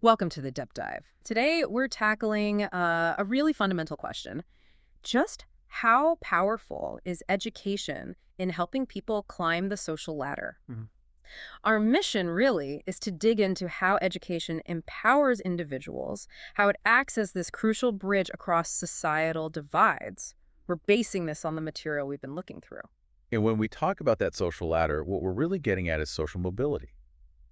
Welcome to the Depth Dive. Today, we're tackling a really fundamental question. Just how powerful is education in helping people climb the social ladder? Mhm. Our mission really is to dig into how education empowers individuals, how it acts as this crucial bridge across societal divides. We're basing this on the material we've been looking through. And when we talk about that social ladder, what we're really getting at is social mobility.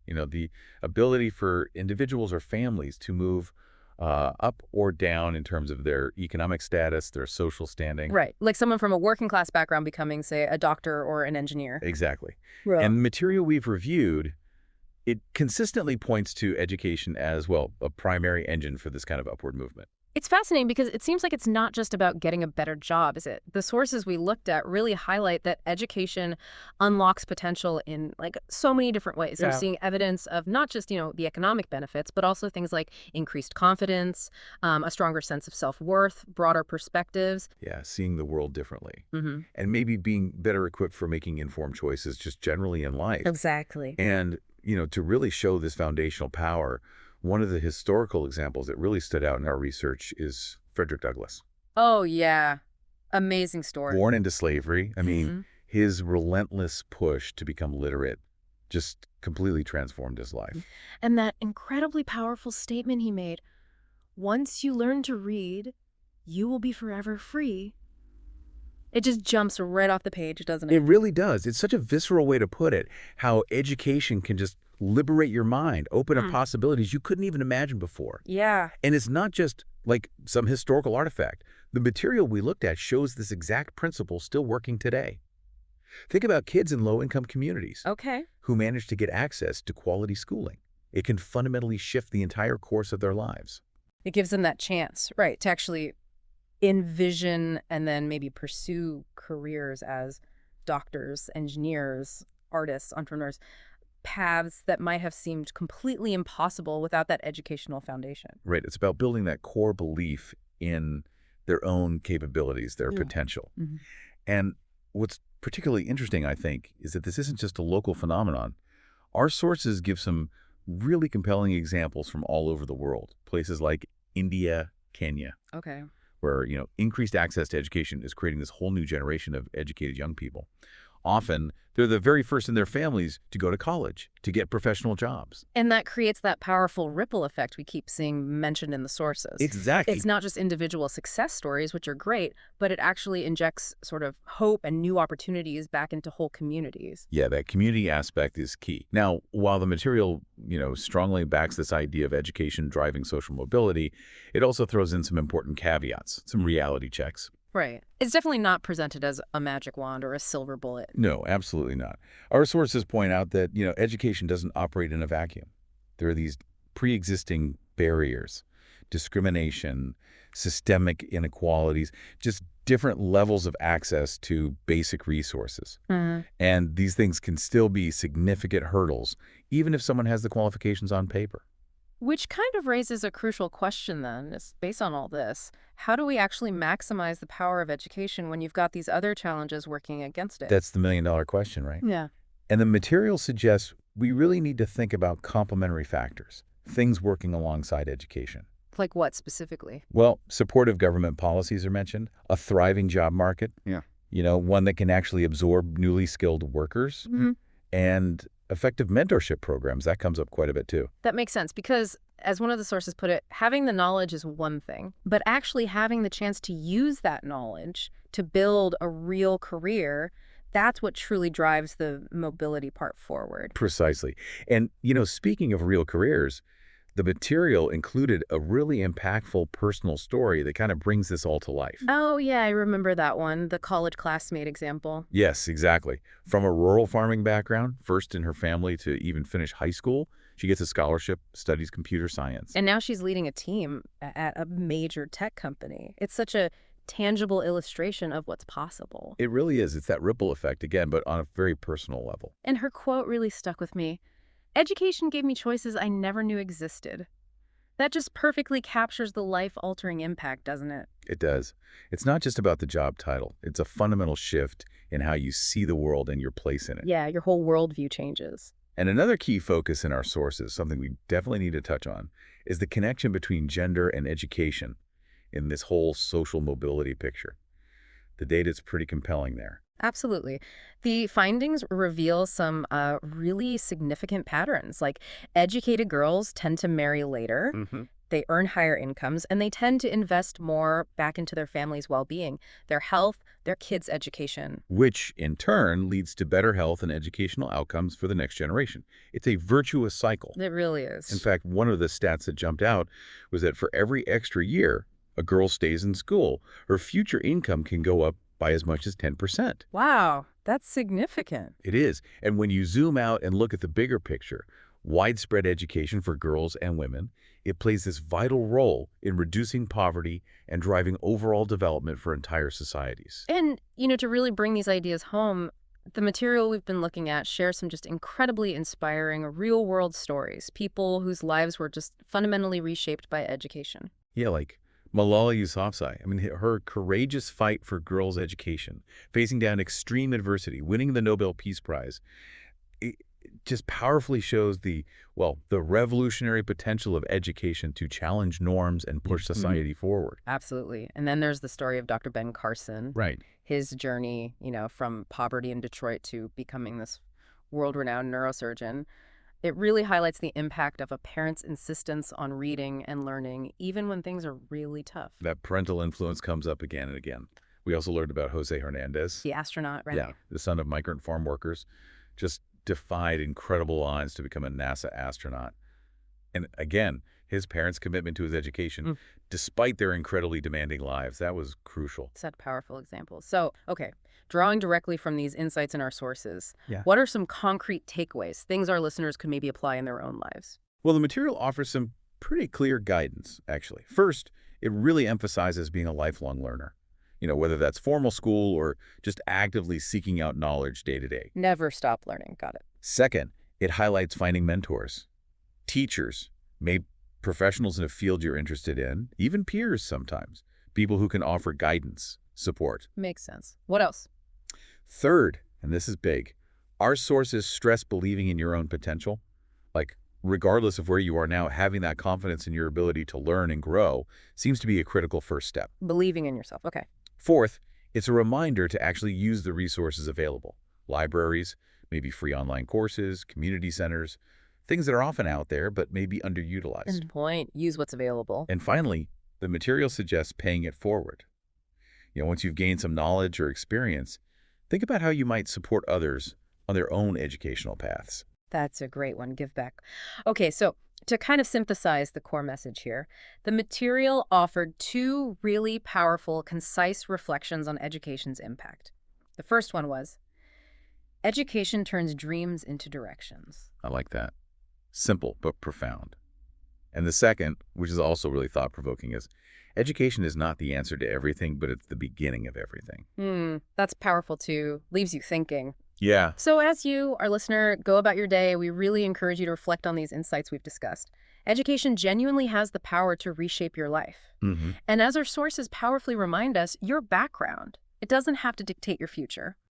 The ability for individuals or families to move up or down in terms of their economic status, their social standing. Right. Like someone from a working class background becoming, say, a doctor or an engineer. Exactly. Right. And the material we've reviewed, it consistently points to education as, well, a primary engine for this kind of upward movement. It's fascinating because it seems like it's not just about getting a better job, is it? The sources we looked at really highlight that education unlocks potential in like so many different ways. We're Yeah. seeing evidence of not just, the economic benefits, but also things like increased confidence, a stronger sense of self-worth, broader perspectives. Yeah, seeing the world differently. Hmm. And maybe being better equipped for making informed choices just generally in life. Exactly. And, to really show this foundational power, one of the historical examples that really stood out in our research is Frederick Douglass. Oh, yeah. Amazing story. Born into slavery, Hmm. his relentless push to become literate just completely transformed his life. And that incredibly powerful statement he made, once you learn to read, you will be forever free. It just jumps right off the page, doesn't It it? really does. It's such a visceral way to put it, how education can just liberate your mind, open up Hmm. possibilities you couldn't even imagine before. Yeah. And it's not just like some historical artifact. The material we looked at shows this exact principle still working today. Think about kids in low-income communities Okay. who manage to get access to quality schooling. It can fundamentally shift the entire course of their lives. It gives them that chance, right, to actually envision and then maybe pursue careers as doctors, engineers, artists, entrepreneurs, paths that might have seemed completely impossible without that educational foundation. Right? It's about building that core belief in their own capabilities, their Yeah. potential. Mhm. And what's particularly interesting, I think, is that this isn't just a local phenomenon. Our sources give some really compelling examples from all over the world, places like India, Kenya, Okay. where, increased access to education is creating this whole new generation of educated young people. Often, they're the very first in their families to go to college, to get professional jobs. And that creates that powerful ripple effect we keep seeing mentioned in the sources. Exactly. It's not just individual success stories, which are great, but it actually injects sort of hope and new opportunities back into whole communities. Yeah, that community aspect is key. Now, while the material, strongly backs this idea of education driving social mobility, it also throws in some important caveats, some reality checks. Right. It's definitely not presented as a magic wand or a silver bullet. No, absolutely not. Our sources point out that, education doesn't operate in a vacuum. There are these pre-existing barriers, discrimination, systemic inequalities, just different levels of access to basic resources. Mhm. And these things can still be significant hurdles, even if someone has the qualifications on paper. Which kind of raises a crucial question then, is based on all this. How do we actually maximize the power of education when you've got these other challenges working against it? That's the million-dollar question, right? Yeah. And the material suggests we really need to think about complementary factors, things working alongside education. Like what specifically? Well, supportive government policies are mentioned, a thriving job market, Yeah. one that can actually absorb newly skilled workers, Hmm. and effective mentorship programs. That comes up quite a bit too. That makes sense because, as one of the sources put it, having the knowledge is one thing, but actually having the chance to use that knowledge to build a real career, that's what truly drives the mobility part forward. Precisely. And, speaking of real careers, the material included a really impactful personal story that kind of brings this all to life. Oh, yeah, I remember that one, the college classmate example. Yes, exactly. From a rural farming background, first in her family to even finish high school, she gets a scholarship, studies computer science. And now she's leading a team at a major tech company. It's such a tangible illustration of what's possible. It really is. It's that ripple effect again, but on a very personal level. And her quote really stuck with me. Education gave me choices I never knew existed. That just perfectly captures the life-altering impact, doesn't it? It does. It's not just about the job title. It's a fundamental shift in how you see the world and your place in it. Yeah, your whole worldview changes. And another key focus in our sources, something we definitely need to touch on, is the connection between gender and education in this whole social mobility picture. The data is pretty compelling there. Absolutely. The findings reveal some really significant patterns, like educated girls tend to marry later, Hmm. they earn higher incomes, and they tend to invest more back into their family's well-being, their health, their kids' education. Which, in turn, leads to better health and educational outcomes for the next generation. It's a virtuous cycle. It really In is. fact, one of the stats that jumped out was that for every extra year a girl stays in school, her future income can go up by as much as 10%. Wow, that's significant. It is. And when you zoom out and look at the bigger picture, widespread education for girls and women, it plays this vital role in reducing poverty and driving overall development for entire societies. And, to really bring these ideas home, the material we've been looking at shares some just incredibly inspiring real-world stories, people whose lives were just fundamentally reshaped by education. Yeah, like Malala Yousafzai. I mean, her courageous fight for girls' education, facing down extreme adversity, winning the Nobel Peace Prize, it just powerfully shows the revolutionary potential of education to challenge norms and push Mhm. society forward. Absolutely. And then there's the story of Dr. Ben Carson, Right. his journey, from poverty in Detroit to becoming this world-renowned neurosurgeon. It really highlights the impact of a parent's insistence on reading and learning, even when things are really tough. That parental influence comes up again and again. We also learned about Jose Hernandez. The astronaut, right? Yeah, the son of migrant farm workers, just defied incredible odds to become a NASA astronaut. And again, his parents' commitment to his education, Mm. despite their incredibly demanding lives, that was crucial. Such powerful examples. So, okay, drawing directly from these insights in our sources, Yeah. what are some concrete takeaways, things our listeners could maybe apply in their own lives? Well, the material offers some pretty clear guidance, actually. First, it really emphasizes being a lifelong learner. Whether that's formal school or just actively seeking out knowledge day to day. Never stop learning. Got it. Second, it highlights finding mentors, teachers, maybe professionals in a field you're interested in, even peers sometimes, people who can offer guidance, support. Makes sense. What else? Third, and this is big, our sources stress believing in your own potential. Like, regardless of where you are now, having that confidence in your ability to learn and grow seems to be a critical first step. Believing in yourself. Okay. Fourth, it's a reminder to actually use the resources available. Libraries, maybe free online courses, community centers, things that are often out there but may be underutilized. Good point. Use what's available. And finally, the material suggests paying it forward. Once you've gained some knowledge or experience, think about how you might support others on their own educational paths. That's a great one. Give back. Okay, so to kind of synthesize the core message here, the material offered two really powerful, concise reflections on education's impact. The first one was, education turns dreams into directions. I like that. Simple but profound. And the second, which is also really thought-provoking, is education is not the answer to everything, but it's the beginning of everything. That's powerful too. Leaves you thinking. Yeah. So as you, our listener, go about your day, we really encourage you to reflect on these insights we've discussed. Education genuinely has the power to reshape your life. Mm-hmm. And as our sources powerfully remind us, your background, it doesn't have to dictate your future.